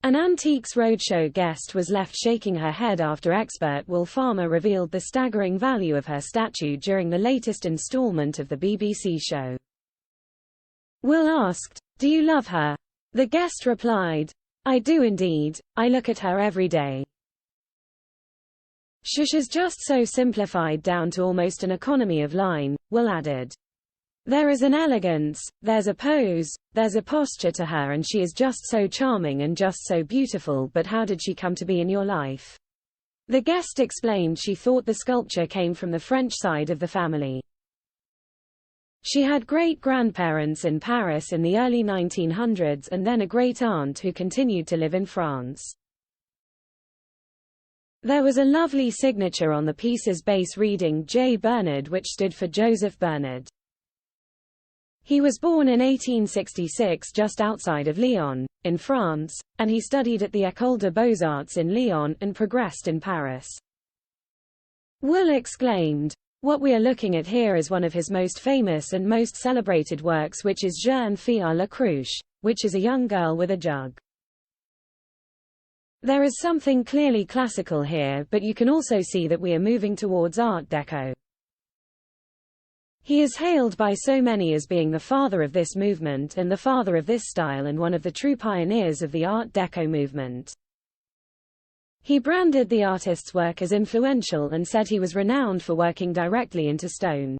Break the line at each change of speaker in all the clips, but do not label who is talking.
An Antiques Roadshow guest was left shaking her head after expert Will Farmer revealed the staggering value of her statue during the latest installment of the BBC show. Will asked, "Do you love her?" The guest replied, "I do indeed, I look at her every day. Shush is just so simplified down to almost an economy of line," Will added. "There is an elegance, there's a pose, there's a posture to her, and she is just so charming and just so beautiful. But how did she come to be in your life?" The guest explained she thought the sculpture came from the French side of the family. She had great-grandparents in Paris in the early 1900s and then a great-aunt who continued to live in France. There was a lovely signature on the piece's base reading J. Bernard, which stood for Joseph Bernard. He was born in 1866 just outside of Lyon, in France, and he studied at the École des Beaux-Arts in Lyon and progressed in Paris. Will exclaimed, "What we are looking at here is one of his most famous and most celebrated works, which is Jeune fille à la cruche, which is a young girl with a jug. There is something clearly classical here, but you can also see that we are moving towards Art Deco." He is hailed by so many as being the father of this movement and the father of this style and one of the true pioneers of the Art Deco movement. He branded the artist's work as influential and said he was renowned for working directly into stone.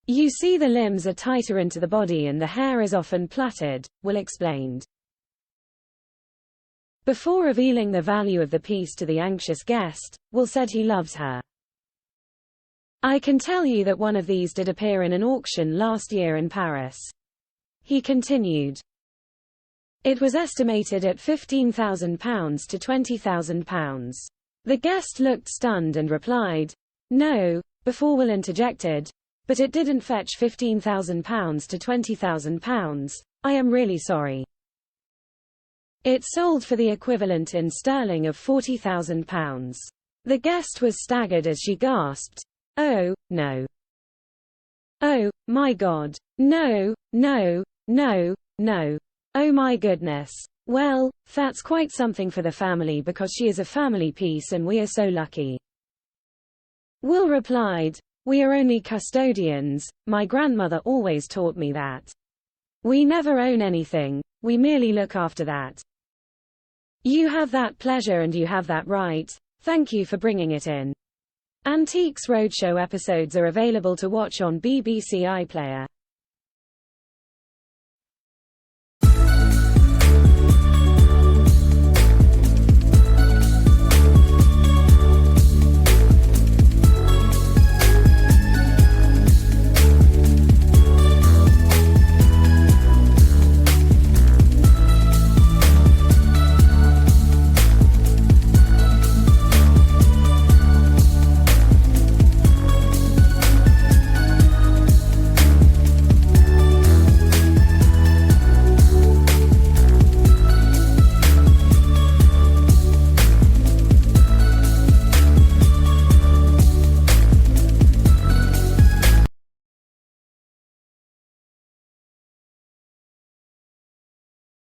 "You see, the limbs are tighter into the body and the hair is often plaited," Will explained. Before revealing the value of the piece to the anxious guest, Will said he loves her. "I can tell you that one of these did appear in an auction last year in Paris." He continued. "It was estimated at £15,000 to £20,000. The guest looked stunned and replied, "No," before Will interjected, "but it didn't fetch £15,000 to £20,000. I am really sorry. It sold for the equivalent in sterling of £40,000. The guest was staggered as she gasped, "Oh, no. Oh, my God. No, no, no, no. Oh my goodness. Well, that's quite something for the family because she is a family piece and we are so lucky." Will replied, "We are only custodians, my grandmother always taught me that. We never own anything, we merely look after that. You have that pleasure and you have that right, thank you for bringing it in." Antiques Roadshow episodes are available to watch on BBC iPlayer.